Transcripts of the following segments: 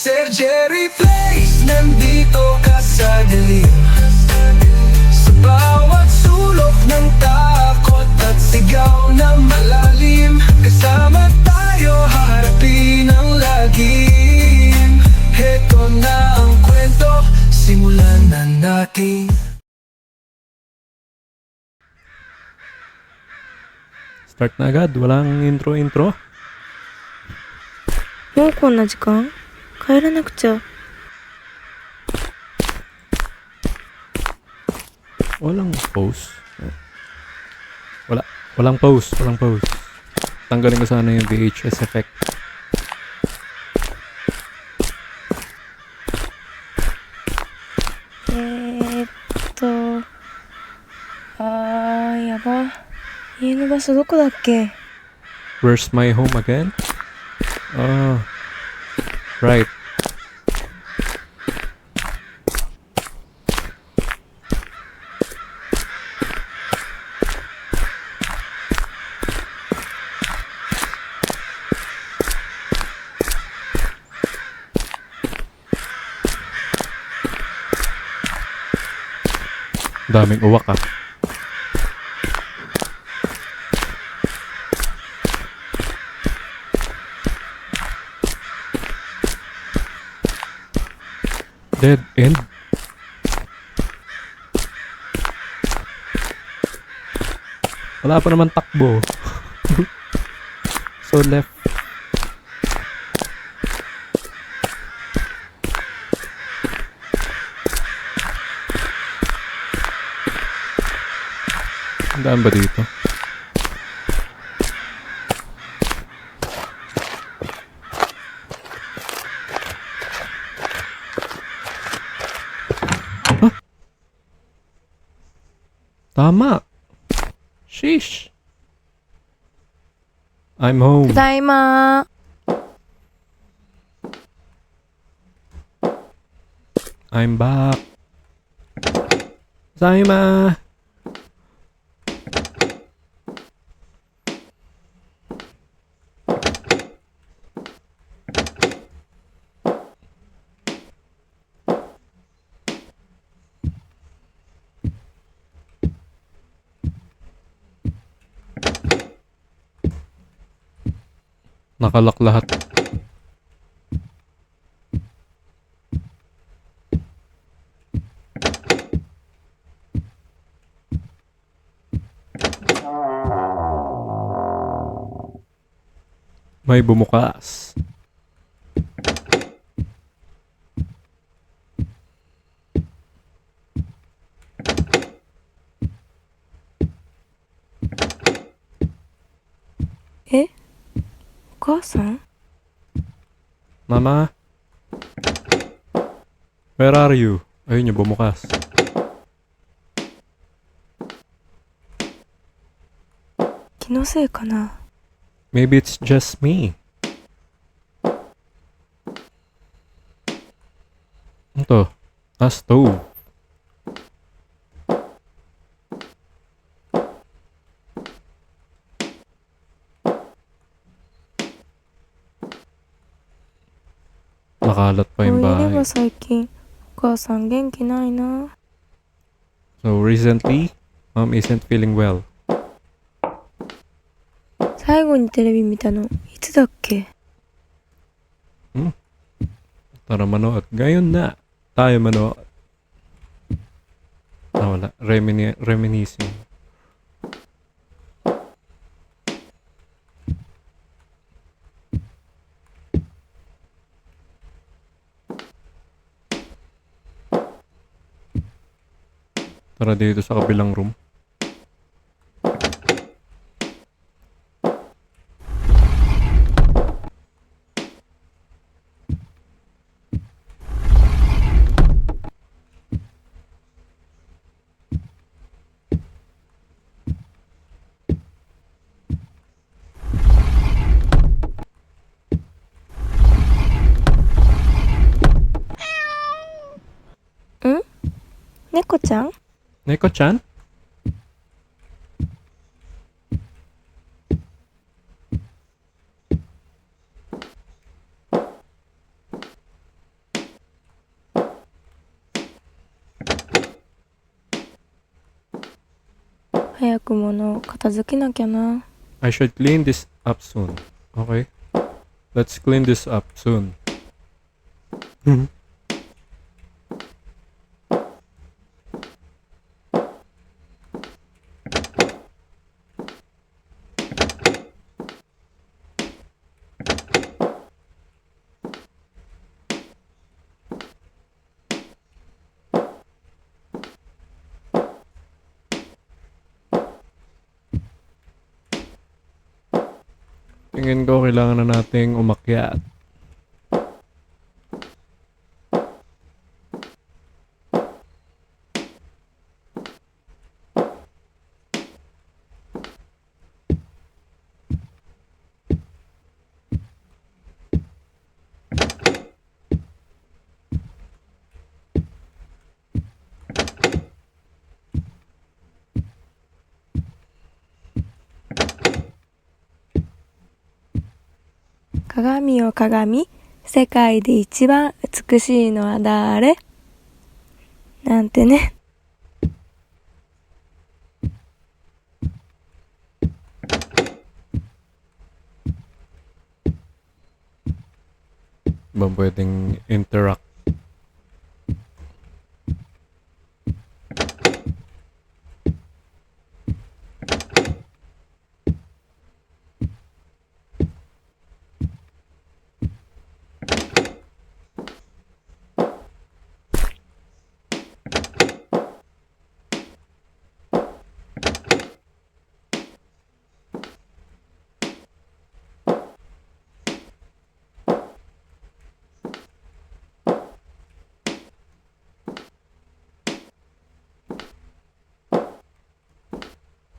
Sir Jerry Plays, nandito ka sa dilim. Sa bawat sulok ng takot at sigaw na malalim, kasama tayo haharapin ang lagim. Heto na ang kwento, simulan na natin. Start na agad, walang intro-intro. もうこんな時間？帰らなくちゃ。 Walang pause. Walang pause. Tanggalin ko sana yung VHS effect. Yaば。家の場所どこだっけ？ Where's my home again? Oh, right. Daming uwak ah. Dead end. Wala pa naman takbo. So left. Saan ba dito? Huh? Tama. Sheesh. I'm home. ただいま。 I'm back. Saima. Nakalak lahat. May bumukas. Eh? お母さん？ Mama? Where are you? Ayun yung bumukas. Kinose ka na? Maybe it's just me. Ito. Stove. Nakalat pa yung いれ bahay. ば最近お母さん元気ないな。 So recently, mom isn't feeling well. 最後にテレビ見たのいつだっけ？ Tara manood. Ngayon na. Tayo manood. Wala. Reminiscing. Tara dito sa kabilang room. Hmm? 猫ちゃん？ Neko-chan? 早く物を片付けなきゃな。 I should clean this up soon. Okay. Let's clean this up soon. Tingin ko kailangan na nating umakyat.鏡よ鏡、世界で一番美しいのは誰？なんてね。Ba pwedeng interact?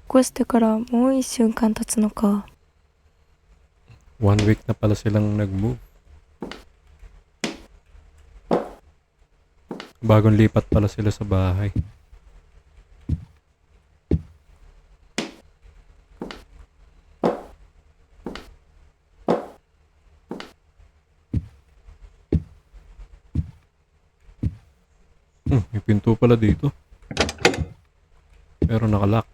起こしてからもう一週間経つのか。 1 week na pala silang nag-move. Bagong lipat pala sila sa bahay. May pinto pala dito. Pero nakalock.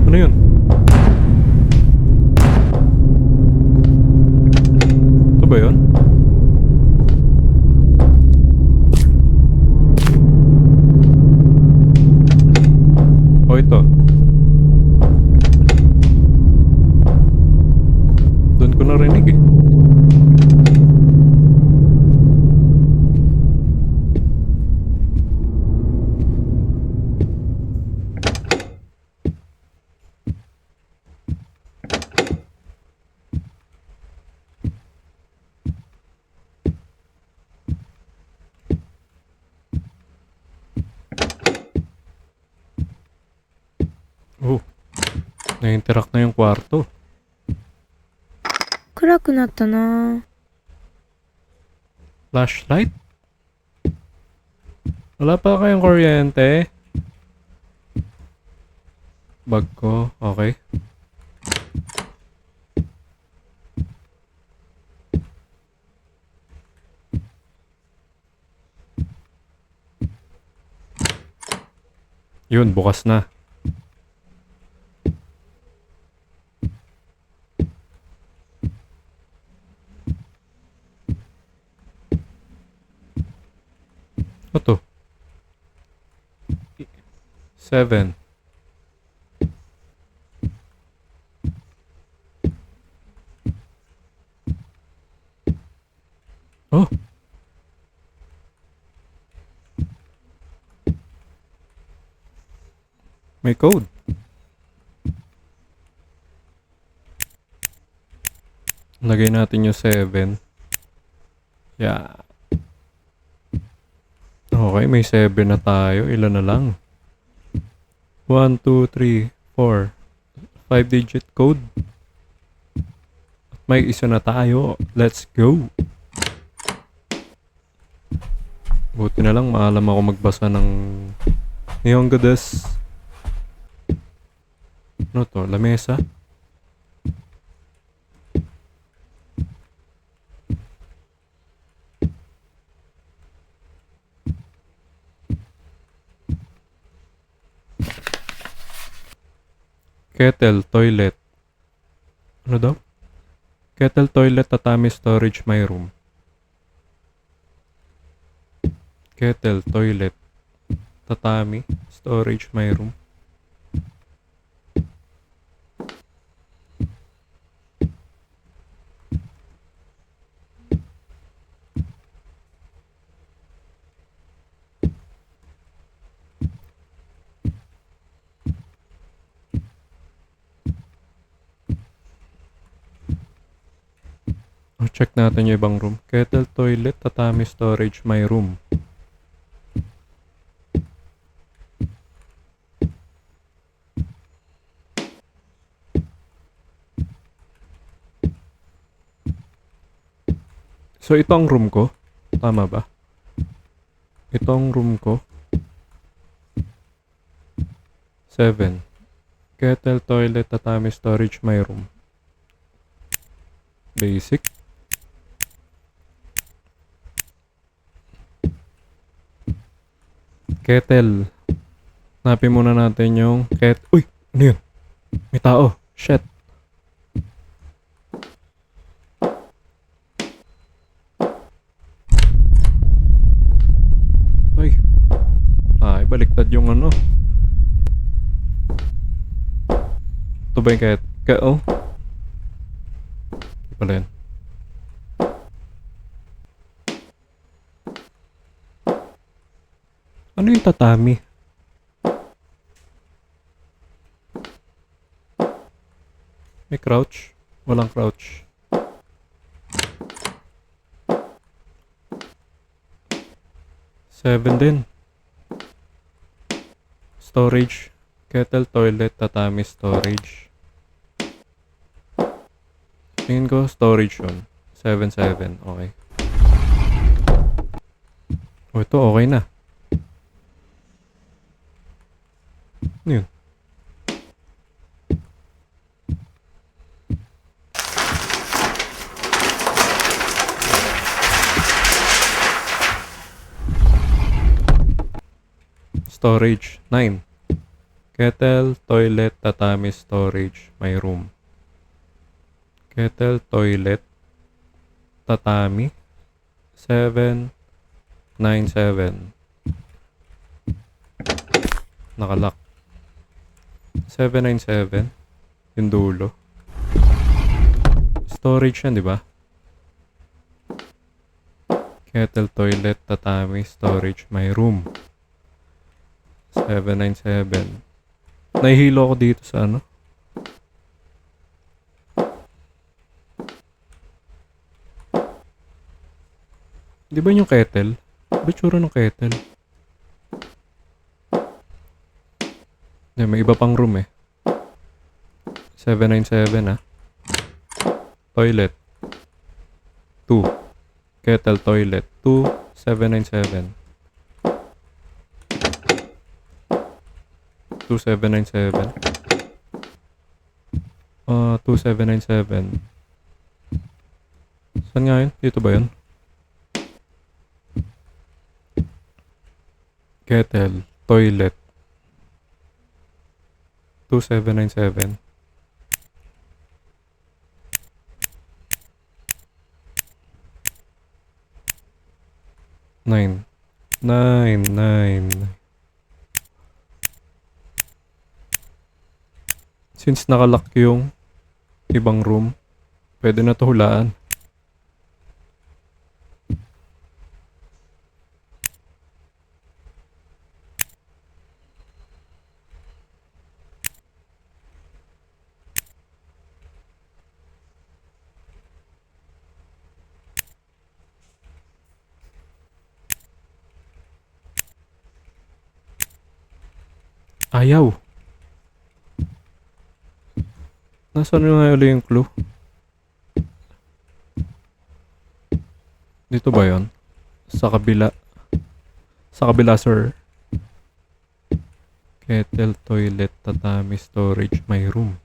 Ano yun? Ito ba yun? O ito? Doon ko narinig eh. Oh, na-interact na yung kwarto. 暗くなったな。 Flashlight? Wala pa kayong kuryente? Bag ko, okay. Yun, bukas na. Ito. 7. Oh. May code. Lagay natin yung 7. Yeah. Okay, may 7 na tayo. Ilan na lang? 1, 2, 3, 4. 5-digit code. At may isa na tayo. Let's go. Buti na lang maalam ako magbasa ng Nihongo desu. Ano to? Lamesa? Kettle, toilet. Ano daw? Kettle, toilet, tatami, storage, my room. Kettle, toilet, tatami, storage, my room. Oh, check natin yung ibang room. Kettle, toilet, tatami, storage, my room. So, ito ang room ko. Tama ba? Ito ang room ko. 7. Kettle, toilet, tatami, storage, my room. Basic. Kettle. Hanapin muna natin yung Uy! Ano yun? May tao. Shit. Ay. Ay, baliktad yung ano. Ito ba yung oh? Hindi pala yan. Ano yung tatami? May crouch? Walang crouch. Seven din. Storage. Kettle, toilet, tatami, storage. Tingin ko storage yun. 7-7. Okay. Oh, ito okay na. Ano yun? Storage. 9. Kettle, toilet, tatami, storage, my room. Kettle, toilet, tatami, 7, 9, 7. Nakalock. 797. Yung dulo. Storage yan, di ba? Kettle, toilet, tatami, storage, my room. 797. Nahihilo ako dito sa ano? Di ba yung kettle? Ba tsura ng kettle? May iba pang room eh. 797 ah. Toilet. 2. Kettle, toilet. 2, 797. 2797. 2797. Saan nga yun? Dito ba yun? Kettle, toilet. 2797. 9. 9. Since nakalock yung ibang room, pwede na to hulaan. Ayaw. Nasaan nga ulit yung clue? Dito ba yon? Sa kabila. Sa kabila, sir. Kettle, toilet, tatami, storage, may room.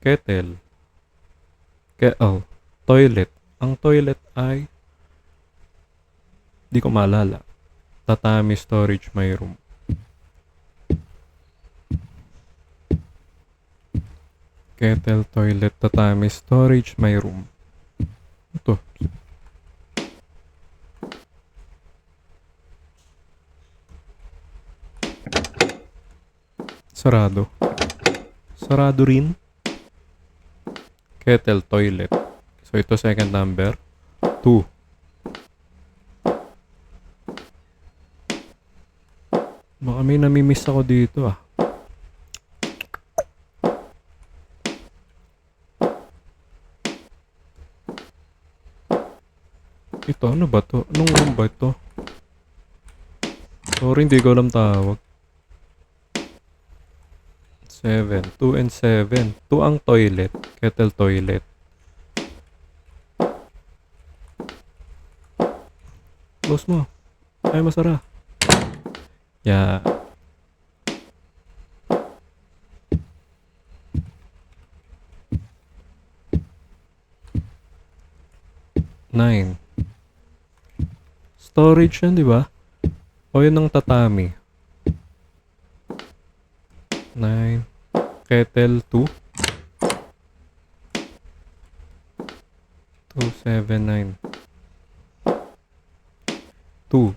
Kettle. Toilet. Ang toilet ay di ko maalala. Tatami, storage, may room. Kettle, toilet, tatami, storage, may room. Ito. Sarado. Sarado rin. Kettle, toilet. So, ito second number. 2. Baka may namimiss ako dito ah. Ito, ano ba to? Anong room ba ito? Sorry, hindi ko alam tawag. 7. 2 and 7. 2 ang toilet. Kettle toilet. Close mo. Ay, masara. Yeah. Nine. Storage yan, di ba? O yun ang tatami. 9. Kettle 2. 2, 7, 9. 2.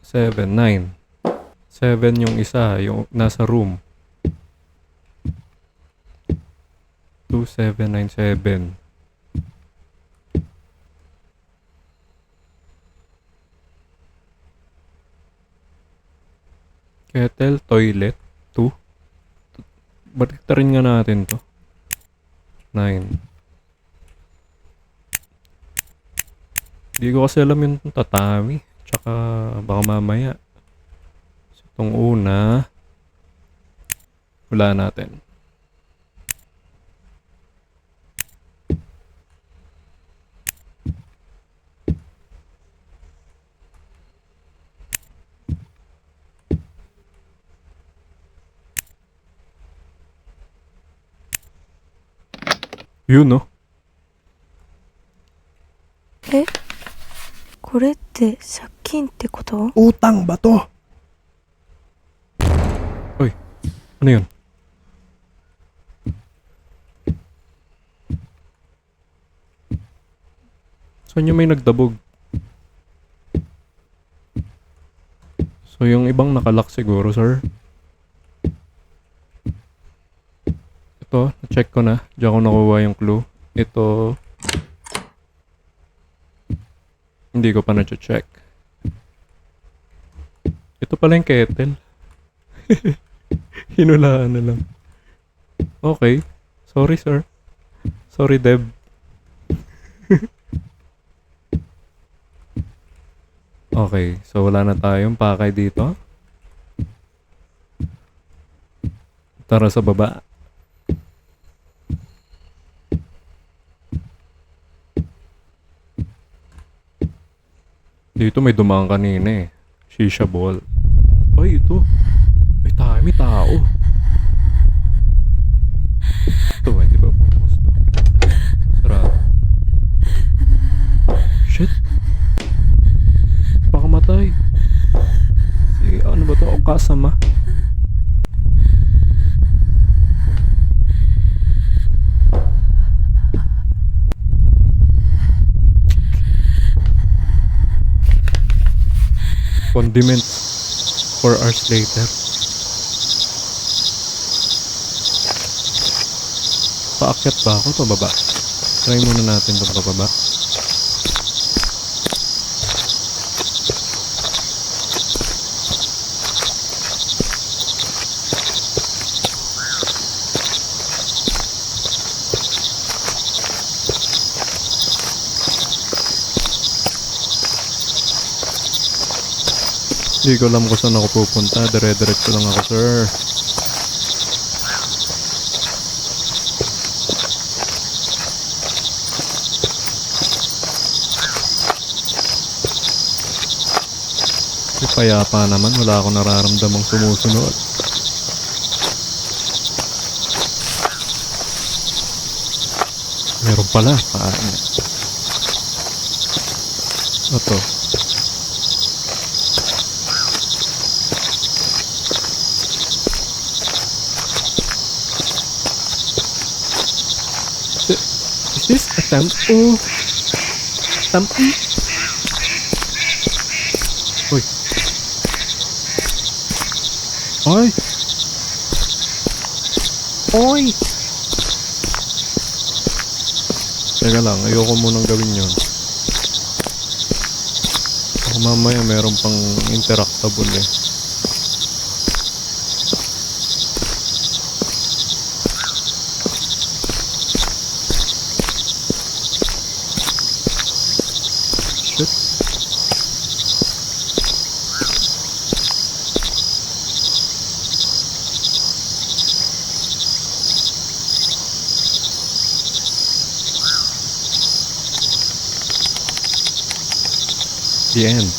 7, 9. 7 yung isa, yung nasa room. 2, 7, 9, 7. Kettle, toilet, 2. Baliktarin nga natin to. 9. Hindi ko kasi alam yung tatami. Tsaka baka mamaya. So, itong una, wala natin. Yun, no? え、これって借金ってこと？ Utang ba to? Uy, ano yun? Saan yung may nagdabog? So, yung ibang nakalock siguro, sir. Ito, na-check ko na. Diyan ko nakuha yung clue. Ito, hindi ko pa na-check. Ito pala yung kettle. Hinulaan na lang. Okay. Sorry, sir. Sorry, Deb. Okay. So, wala na tayong pakay dito. Tara sa baba. Dito may dumaan kanina eh. Shisha ball. Ay, ito. May tao. Ito, hindi ba bukas to? Sarado. Shit. Baka matay. Si, ano ba to? O kasama? Condiments 4 hours later. Paakyat ba ako? Pababa. Try muna natin itong pababa. Hindi ko alam kung saan ako pupunta. Dire-diretso lang ako, sir. Payapa naman. Wala akong nararamdamang sumusunod. Meron pala. Paano? Ito. Is this a temple? Temple? Uy. Oy. Oy. Teka lang, ayoko munang gawin yun. Ako mamaya meron pang interactable eh. Shit. The end.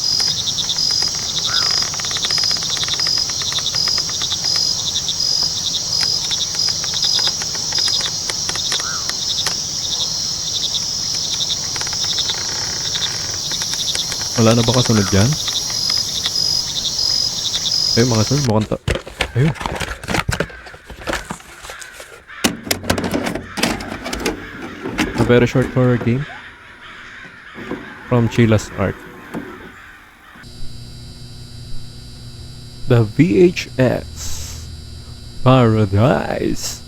Wala na ba kasunod dyan? Ayun mga sir, mukhang ayun. A very short horror game from Chilla's Art. The VHS Paradise.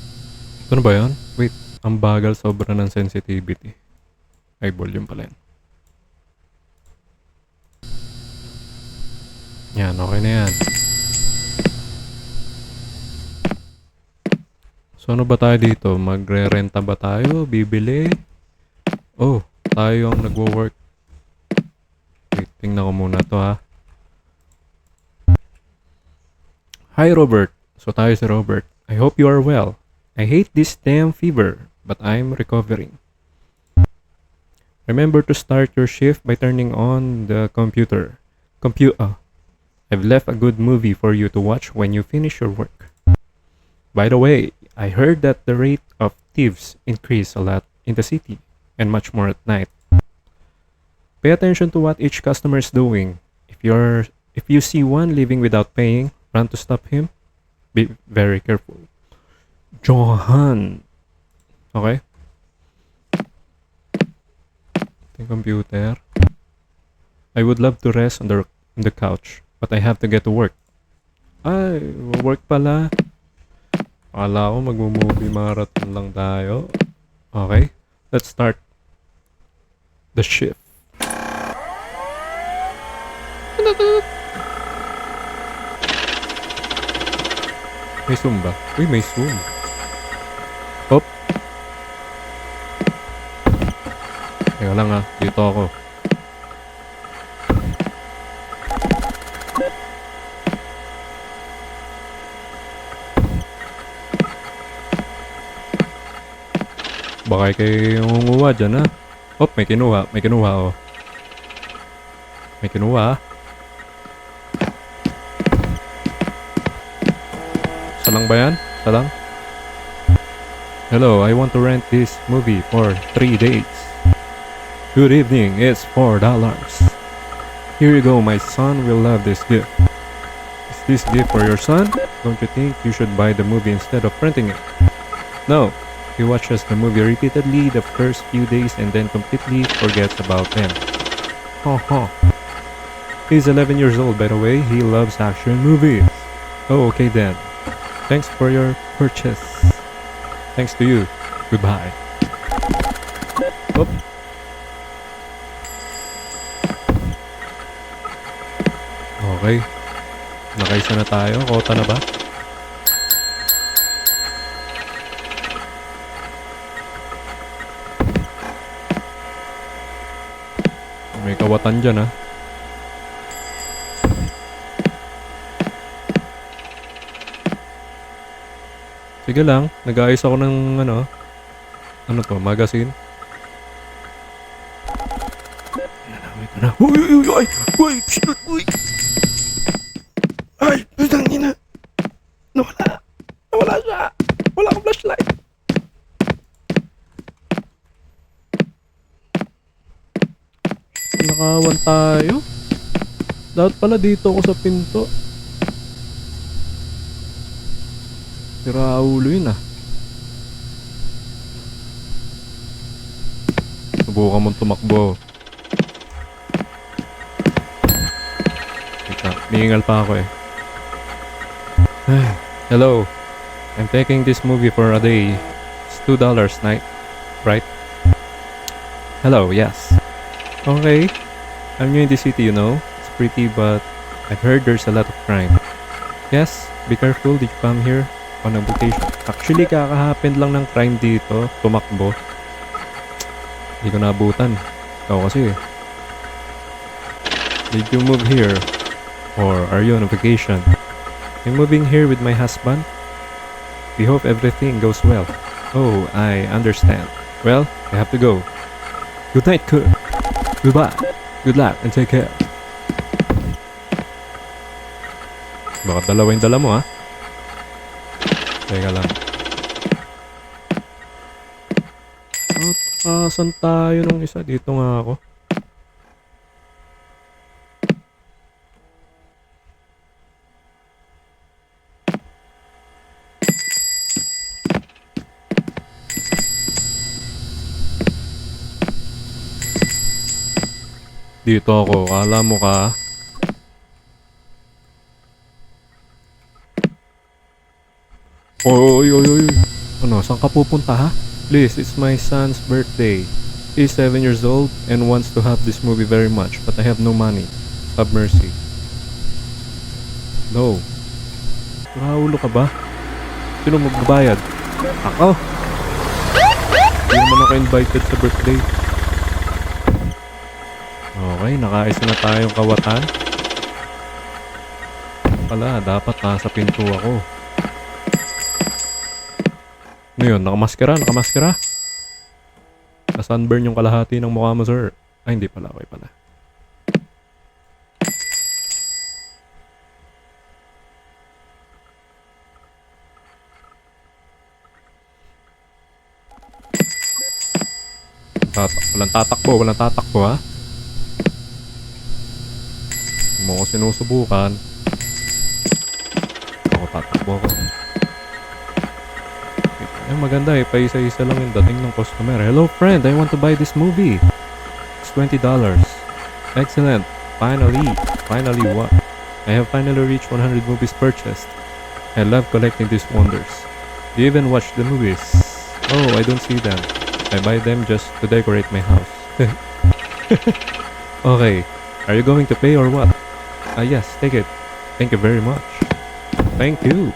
Ito na ba yun? Wait, ang bagal sobra ng sensitivity. Ay, volume pala yan. Yan, okay na yan. So ano ba tayo dito? Magre-renta ba tayo? Bibili? Oh, tayo ang nagwo-work. Wait, tingnan ko muna to ha. Hi Robert. So tayo si Robert. I hope you are well. I hate this damn fever, but I'm recovering. Remember to start your shift by turning on the computer. I've left a good movie for you to watch when you finish your work. By the way, I heard that the rate of thieves increased a lot in the city and much more at night. Pay attention to what each customer is doing. If you see one leaving without paying, run to stop him. Be very careful. Johan. Okay? The computer. I would love to rest on the couch, but I have to get to work. Ay, work pala. Akala ko mag-movie marathon lang tayo. Okay, let's start the shift. May zoom ba? Uy, may zoom. Hop. Teka lang ha, dito ako. Baka kayo nguha dyan ha. Hop, may kinuha oh. May kinuha. Salang ba yan? Salang? Hello, I want to rent this movie for 3 days. Good evening, it's $4. Here you go, my son will love this gift. Is this gift for your son? Don't you think you should buy the movie instead of renting it? No, he watches the movie repeatedly the first few days and then completely forgets about them. He's 11 years old, by the way. He loves action movies. Oh, okay then. Thanks for your purchase. Thanks to you. Goodbye. Oop. Okay. Nakaisa na tayo. Kota na ba? May kawatan dyan ha. Sige lang, nag-aayos ako ng ano to, magazine. Wait na. Uy, uy, uy, uy, uy, shit, uy. Ay, putang ina. Nawala siya. Wala akong flashlight. Nakawan tayo. Dapat pala dito ako sa pinto. Sira ulo yun ah. Subukan mong tumakbo. Teka, niingal pa ako eh. Hello. I'm taking this movie for a day. It's $2 night, right? Hello, yes. Okay. I'm new in the city, you know. It's pretty, but I've heard there's a lot of crime. Yes, be careful. Did you come here on a vacation? Actually, kaka-happen lang ng crime dito. Tumakbo. Hindi ko naabutan. Ikaw kasi. Did you move here? Or are you on a vacation? I'm moving here with my husband. We hope everything goes well. Oh, I understand. Well, I have to go. Good night, Kurt. Goodbye. Good luck and take care. Baka dalawa yung dala mo, ha? Teka lang. Saan tayo nung isa? Dito nga ako. Dito ako. Kala mo ka? Oy, oy, oy. Ano, saan ka pupunta ha? Please, it's my son's birthday. He's 7 years old and wants to have this movie very much, but I have no money. Have mercy. No. Nakaulo ka ba? Sino magbabayad? Ako? Hindi naman ako invited sa birthday. Okay, nakaisa na tayong kawatan. Pala, dapat nasa pinto ako. Ano yun? Nakamaskara? Nakamaskara? Na-sunburn yung kalahati ng mukha mo, sir. Ay, hindi pala. Okay pala. Walang tatakbo. Walang tatakbo, ha? Hindi mo ko sinusubukan. Ako tatakbo ako. Ay, maganda eh. Paisa-isa lang yung dating ng customer. Hello friend, I want to buy this movie. It's $20. Excellent. Finally what? I have finally reached 100 movies purchased. I love collecting these wonders. Do you even watch the movies? Oh, I don't see them. I buy them just to decorate my house. Okay. Are you going to pay or what? Yes, take it. Thank you very much. Thank you.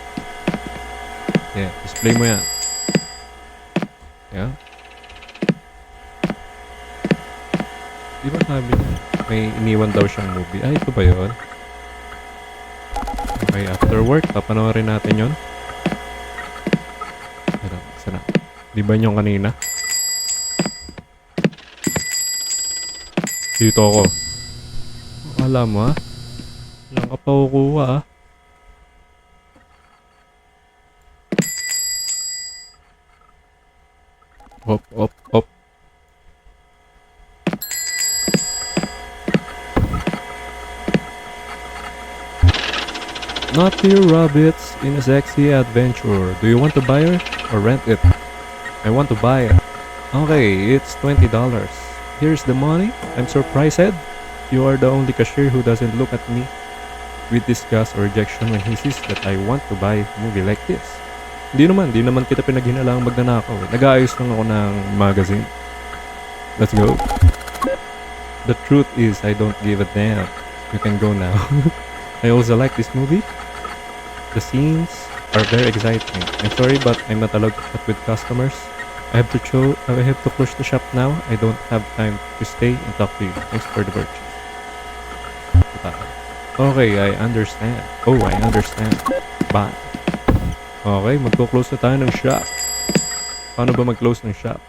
Yeah, display mo yan. Yeah. Di ba sabi niya, may iniwan daw siyang movie. Ay, ito ba yun? Okay, after work, papanoorin natin yun. Pero, sana. Di ba yung kanina? Dito ako. Alam mo ha? Walang ka pa kukuha ha? Op, op, op. Not your rabbits in a sexy adventure. Do you want to buy it or rent it? I want to buy it. Okay, it's $20. Here's the money. I'm surprised. You are the only cashier who doesn't look at me with disgust or rejection when he sees that I want to buy a movie like this. Di naman kita pinaghinalang magnanakaw. Nag-aayos lang ako ng magazine. Let's go. The truth is, I don't give a damn. You can go now. I also like this movie. The scenes are very exciting. I'm sorry, but I'm not allowed to chat with customers. I have to close the shop now. I don't have time to stay and talk to you. Thanks for the purchase. Okay, I understand. Oh, I understand. Bye. Okay, magko-close na tayo ng shop. Paano ba mag-close ng shop?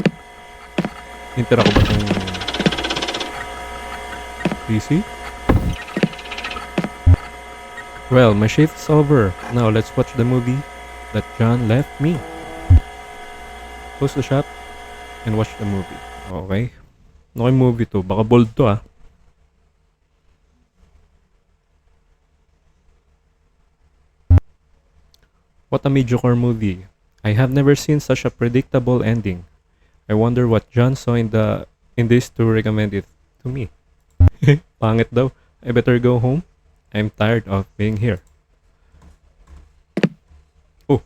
Hintira ko ba itong PC? Well, my shift's over. Now, let's watch the movie that John left me. Close the shop and watch the movie. Okay. Okay movie to. Baka bold to ah. What a mediocre movie. I have never seen such a predictable ending. I wonder what John saw in this to recommend it to me. Pangit daw. I better go home. I'm tired of being here. Oh.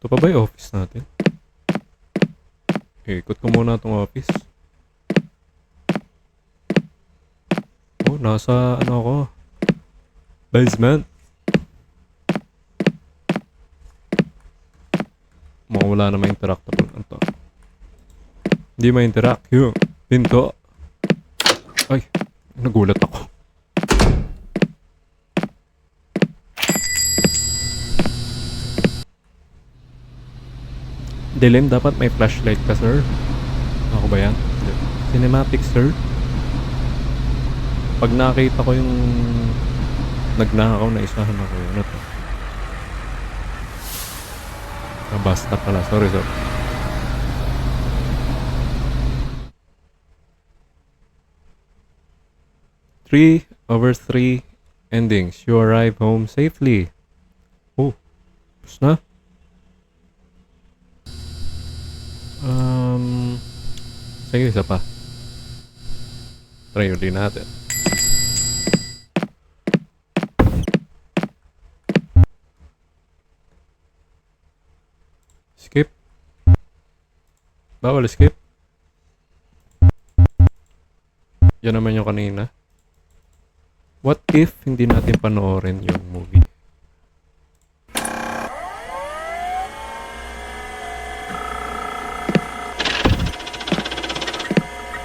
Ito pa ba yung office natin? Ikot ko muna itong office. Oh, nasa ano ako? Basement. Mukhang wala na ma-interactable na to. Hindi ma-interact. Yung pinto. Ay, nagulat ako. Dilim, dapat may flashlight ka, sir. Ako ba yan? Cinematic, sir. Pag nakita ko yung nagnakaw na isahan ako. Ano to? Basta pala. Sorry. 3/3 endings. You arrive home safely. Oh. Tapos na. Sige, isa pa. Try ulit natin. Skip. Bawal skip. Yan naman yung kanina. What if hindi natin panoorin yung movie?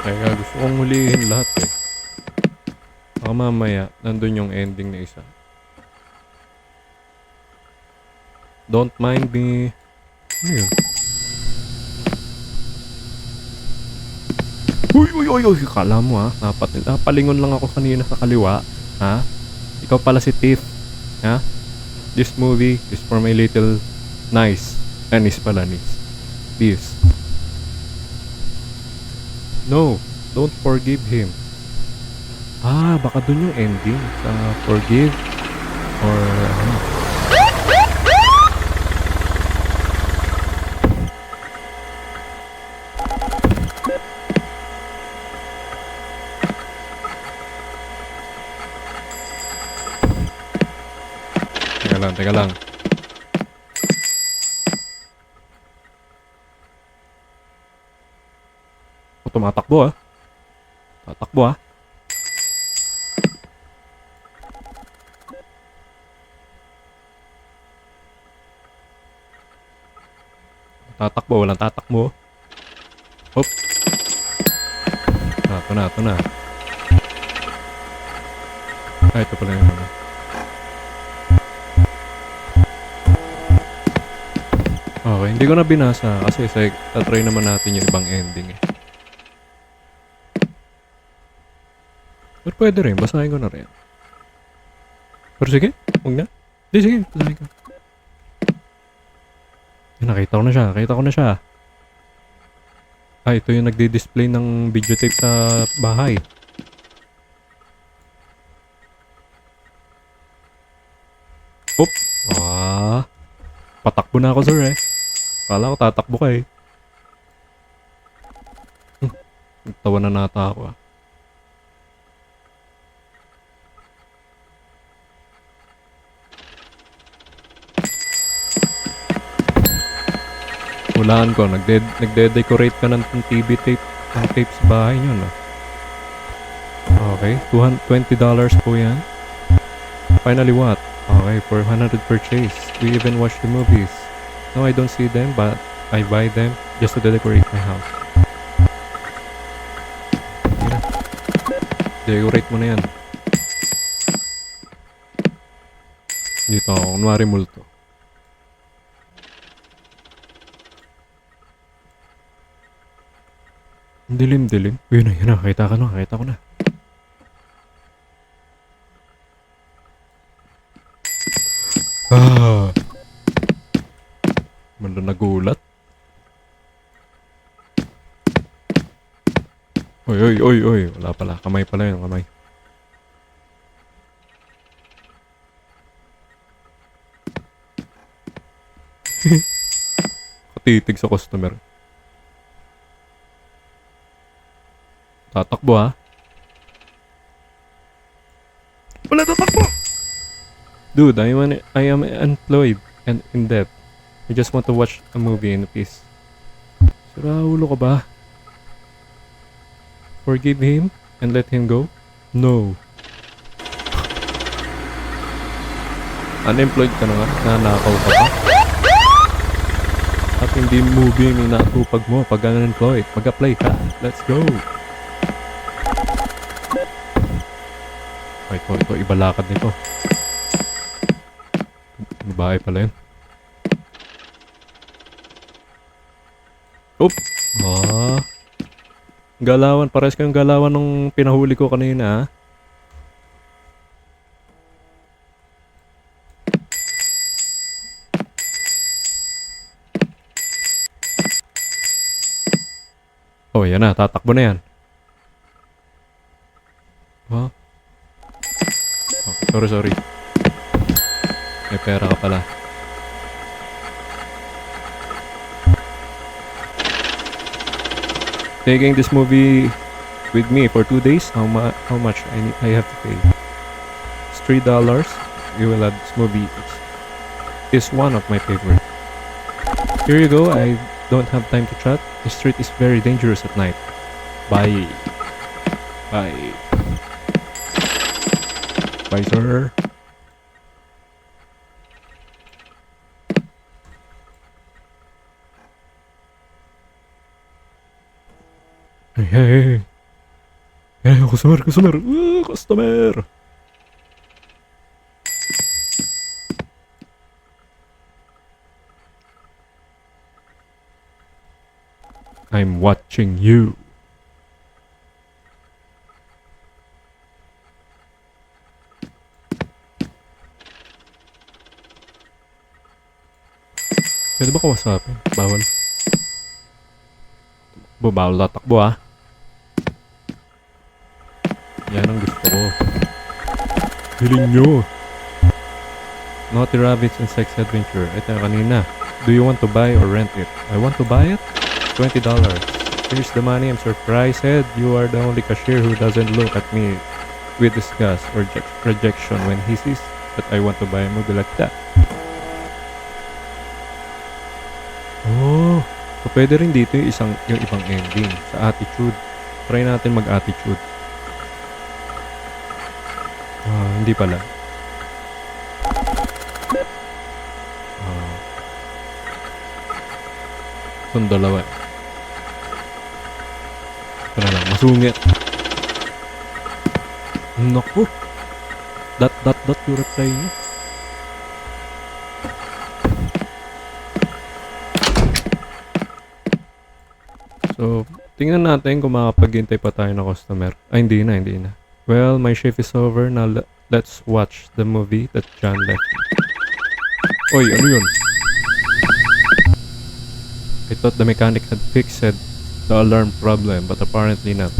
Kaya gusto kong hulihin lahat eh. Baka mamaya, nandun yung ending na isa. Don't mind me. Ano yun? Uy! Kala mo ha? Napalingon lang ako kanina sa kaliwa. Ha? Ikaw pala si Tiff. Ha? This movie is for my little niece. Niece pala, niece. This. No, don't forgive him. Ah, baka dun yung ending sa forgive or ano. Teka lang. Tumatakbo ah. Tatakbo ah. Tatakbo, walang tatakbo. Hop. Ito na. Ay, ito pala yung ano. Okay, hindi ko na binasa kasi tatry naman natin yung ibang ending eh. Pero pwede rin, basahin ko na rin. Pero sige, huwag na. Hindi, sige, basahin ko. Nakita ko na siya. Ah, ito yung nagdi-display ng videotape sa bahay. Oop! Ah, patakbo na ako, sir eh. Kala ko tatakbo ka eh. Nagtawa na nata ako ah. Hulaan ko, nagde-decorate ka ng TV tape, ng tape sa bahay nyo, no? Okay, $20 po yan. Finally what? Okay, 400 purchase. We even watch the movies. No, I don't see them, but I buy them just to decorate my house. Decorate mo na yan. Dito ako, kunwari multo. Ang dilim-dilim. Yun na, yun na. Nakita ko na, nakita ko na. Ah! Malo nagulat. Oy, oy, oy, oy. Wala pala. Kamay pala yun, kamay. Katitig sa customer. Tatakbo ha. Wala tatakbo! Dude, I am unemployed and in debt. I just want to watch a movie in peace. Sira ulo ka ba? Forgive him and let him go? No. Unemployed ka na nga? Nanakaw ka pa? At hindi movie yung natupag mo pag unemployed. Mag-apply ka. Let's go. Ay, ito. Ibalakad nito. Bahay pala yun. Oop! Ah. Galawan. Pares kayong galawan nung pinahuli ko kanina, ha? Oh, yan na. Tatakbo na yan. Ha? Oh, sorry. May pera ka pala. Taking this movie with me for 2 days, how much I have to pay? It's $3. You will have this movie. It's one of my favorite. Here you go. I don't have time to chat. The street is very dangerous at night. Bye. Bye. Bye, sir. Hey. Customer. Customer. I'm watching you. Pwede ba kausapin? Bawal. Bawal tatakbo ah. Yan ang gusto ko. Hiling nyo. Naughty Rabbits and Sex Adventure. Ito kanina. Do you want to buy or rent it? I want to buy it. $20. Here's the money. I'm surprised you are the only cashier who doesn't look at me with disgust or rejection when he sees that I want to buy a movie like that. Oh, so pwede rin dito yung ibang ending sa attitude. Try natin mag-attitude. Hindi pala. Itong dalawa. Ito na lang, masungit. Naku. Dot yung reply niya. So, tingnan natin kung makapaghintay pa tayo ng customer. Ay, hindi na. Well, my shift is over. Now, let's watch the movie that John left. Oy, ano yun? I thought the mechanic had fixed the alarm problem, but apparently not.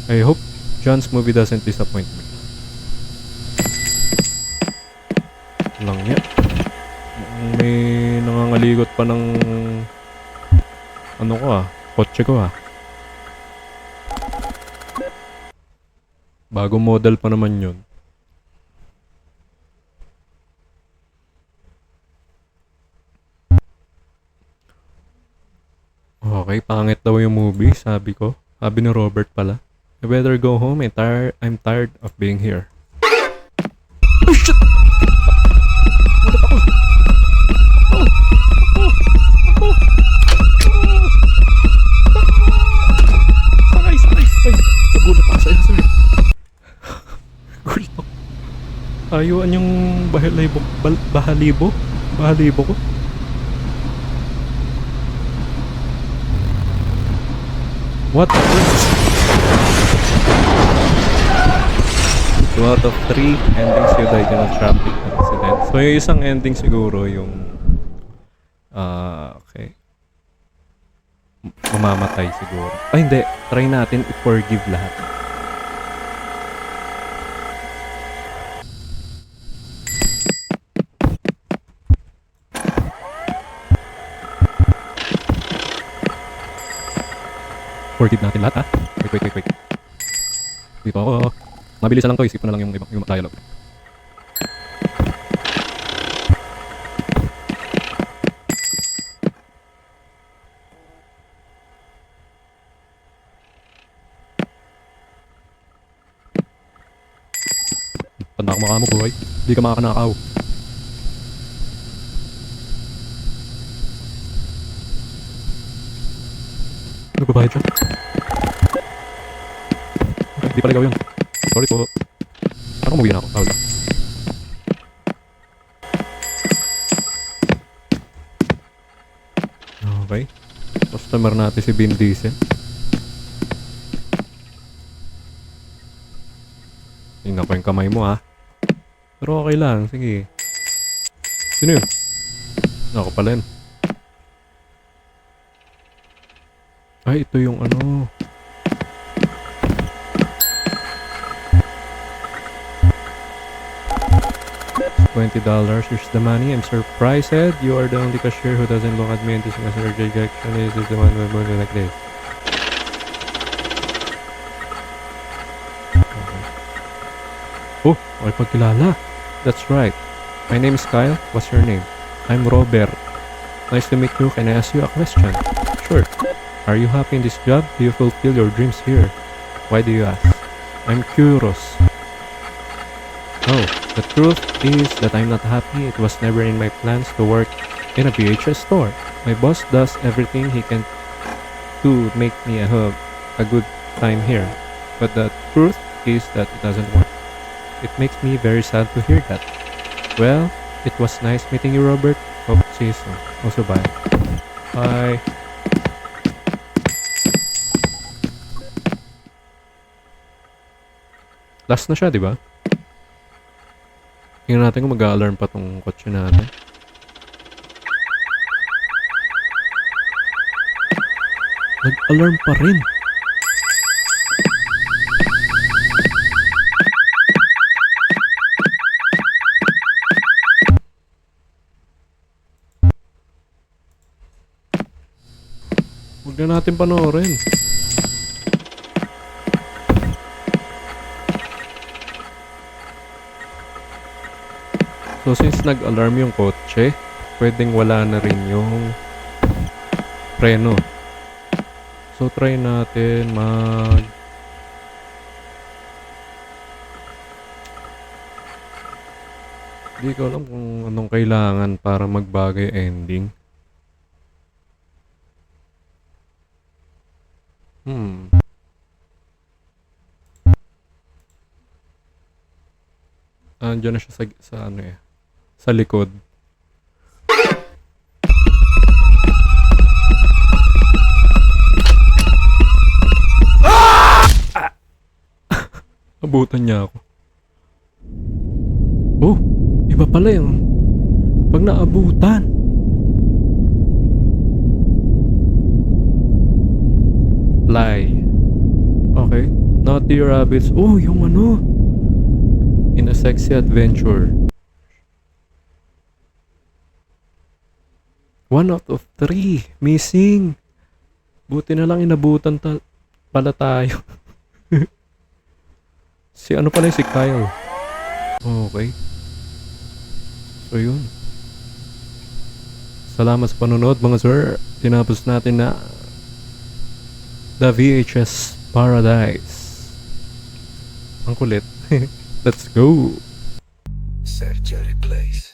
I hope John's movie doesn't disappoint me. Lang yan. May nangangaligot pa ng kotse ko ah. Bagong model pa naman yun. Okay, pangit daw yung movie, sabi ko. Sabi ni Robert pala. I better go home. I'm tired of being here. Oh, shit! Sakay! Nagulat ako sa'yo, sir. Gulat ako. Ayuan yung bahalibo ko. What the frick? 2 out of 3 endings you died in a traffic accident. So yung isang ending siguro yung okay. Mamamatay siguro. Ay hindi, try natin i-forgive lahat. Forgive natin lahat, ha? Wait. Dito ako. Mabilis lang to, isip ko na lang yung dialogue. Tanda ka mukha mo, buhay. Hindi ka makakanakaw. Nagbabayad siya. Okay, di pala ikaw yun. Sorry po. Parang umuwi na ako. Tawag lang. Okay. Customer natin si Vin Diesel. Tingnan ko yung kamay mo, ha. Pero okay lang. Sige. Sino yun? Ako pala yun. Ay, ito yung ano. $20. Here's the money. I'm surprised. You are the only cashier who doesn't look at me in this rejection. Is this the one who will like this? Okay. Oh, ay pagkilala. That's right. My name is Kyle. What's your name? I'm Robert. Nice to meet you. Can I ask you a question? Sure. Are you happy in this job? Do you fulfill your dreams here? Why do you ask? I'm curious. Oh, the truth is that I'm not happy. It was never in my plans to work in a VHS store. My boss does everything he can to make me a good time here. But the truth is that it doesn't work. It makes me very sad to hear that. Well, it was nice meeting you, Robert. Hope to see you soon. Also, bye. Bye. Last na siya, di ba? Tingnan natin kung mag-a-alarm pa tong kotse natin. Nag-alarm pa rin. Huwag na natin panoorin. So since nag-alarm yung kotse, pwedeng wala na rin yung preno. So try natin Di ko alam kung anong kailangan para magbagay ending. Andiyan na siya sa ano eh. Sa likod. Abutan niya ako. Oh, iba pala yun. Pag naabutan. Fly. Okay. Naughty rabbits. Oh, yung ano. In a sexy adventure. 1 out of 3. Missing. Buti na lang inabutan pala tayo. Si ano pala si Kyle. Okay. So yun. Salamat sa panonood mga sir. Tinapos natin na The VHS Paradise. Ang kulit. Let's go. Surgery place.